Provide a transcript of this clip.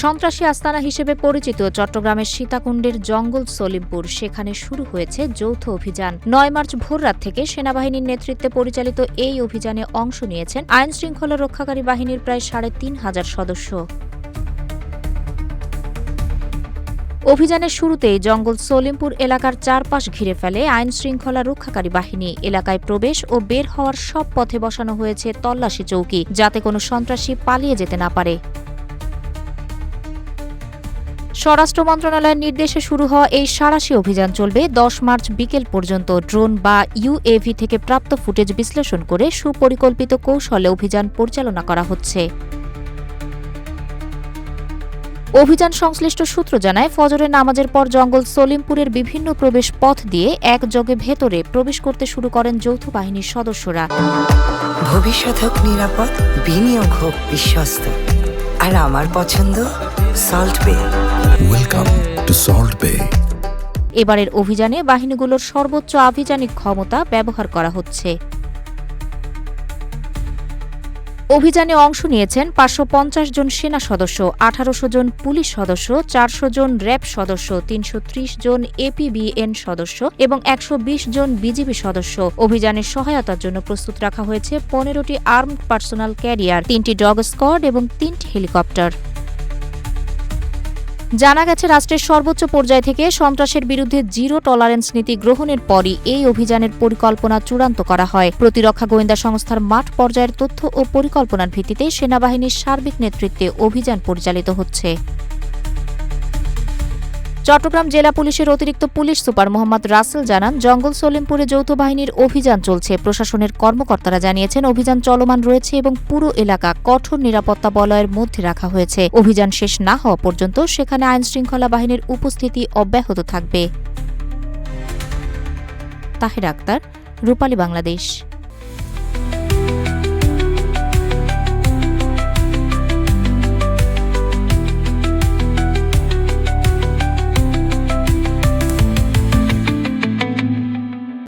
সন্ত্রাসী আস্তানা হিসেবে পরিচিত চট্টগ্রামের সীতাকুণ্ডের জঙ্গল সলিমপুর, সেখানে শুরু হয়েছে যৌথ অভিযান। ৯ মার্চ ভোররাত থেকে সেনাবাহিনীর নেতৃত্বে পরিচালিত এই অভিযানে অংশ নিয়েছেন আইনশৃঙ্খলা রক্ষাকারী বাহিনীর প্রায় ৩,৫০০ সদস্য। অভিযানের শুরুতেই জঙ্গল সলিমপুর এলাকার চারপাশ ঘিরে ফেলে আইনশৃঙ্খলা রক্ষাকারী বাহিনী। এলাকায় প্রবেশ ও বের হওয়ার সব পথে বসানো হয়েছে তল্লাশি চৌকি, যাতে কোনো সন্ত্রাসী পালিয়ে যেতে না পারে। স্বরাষ্ট্র মন্ত্রণালয়ের নির্দেশে শুরু হওয়া এই সাঁড়াশি অভিযান চলবে ১০ মার্চ বিকেল পর্যন্ত। ড্রোন বা ইউএভি থেকে প্রাপ্ত ফুটেজ বিশ্লেষণ করে সুপরিকল্পিত কৌশলে অভিযান পরিচালনা করা হচ্ছে। অভিযান সংশ্লিষ্ট সূত্র জানায়, ফজরের নামাজের পর জঙ্গল সলিমপুরের বিভিন্ন প্রবেশ পথ দিয়ে একযোগে ভেতরে প্রবেশ করতে শুরু করেন যৌথ বাহিনীর সদস্যরা। ভবিষ্যৎ হোক নিরাপদ, বিনিয়োগ হোক বিশ্বস্ত, আর আমার পছন্দ সল্ট বে। ওয়েলকাম টু সল্ট বে। এবারের অভিযানে বাহিনীগুলোর সর্বোচ্চ আভিযানিক ক্ষমতা ব্যবহার করা হচ্ছে। অভিযানে অংশ নিয়েছেন ৫৫০ জন সেনা সদস্য, ১৮০০ জন পুলিশ সদস্য, ৪০০ জন র্যাব সদস্য, ৩৩০ জন এপিবিএন সদস্য এবং ১২০ জন বিজিবি সদস্য। অভিযানের সহায়তার জন্য প্রস্তুত রাখা হয়েছে ১৫টি আর্মড পার্সোনাল ক্যারিয়ার, ৩টি ডগ স্কোয়াড এবং ৩টি হেলিকপ্টার। জানা গেছে, রাষ্ট্রের সর্বোচ্চ পর্যায় থেকে সন্ত্রাসের বিরুদ্ধে জিরো টলারেন্স নীতি গ্রহণের পরই এই অভিযানের পরিকল্পনা চূড়ান্ত করা হয়। প্রতিরক্ষা গোয়েন্দা সংস্থার মাঠ পর্যায়ের তথ্য ও পরিকল্পনার ভিত্তিতে সেনাবাহিনীর সার্বিক নেতৃত্বে অভিযান পরিচালিত হচ্ছে। চট্টগ্রাম জেলা পুলিশের অতিরিক্ত পুলিশ সুপার মোহাম্মদ রাসেল জানান, জঙ্গল সলিমপুরে যৌথ বাহিনীর অভিযান চলছে। প্রশাসনের কর্মকর্তারা জানিয়েছেন, অভিযান চলমান রয়েছে এবং পুরো এলাকা কঠোর নিরাপত্তা বলয়ের মধ্যে রাখা হয়েছে। অভিযান শেষ না হওয়া পর্যন্ত সেখানে আইনশৃঙ্খলা বাহিনীর উপস্থিতি অব্যাহত থাকবে। তাহের আক্তার, রূপালী বাংলাদেশ।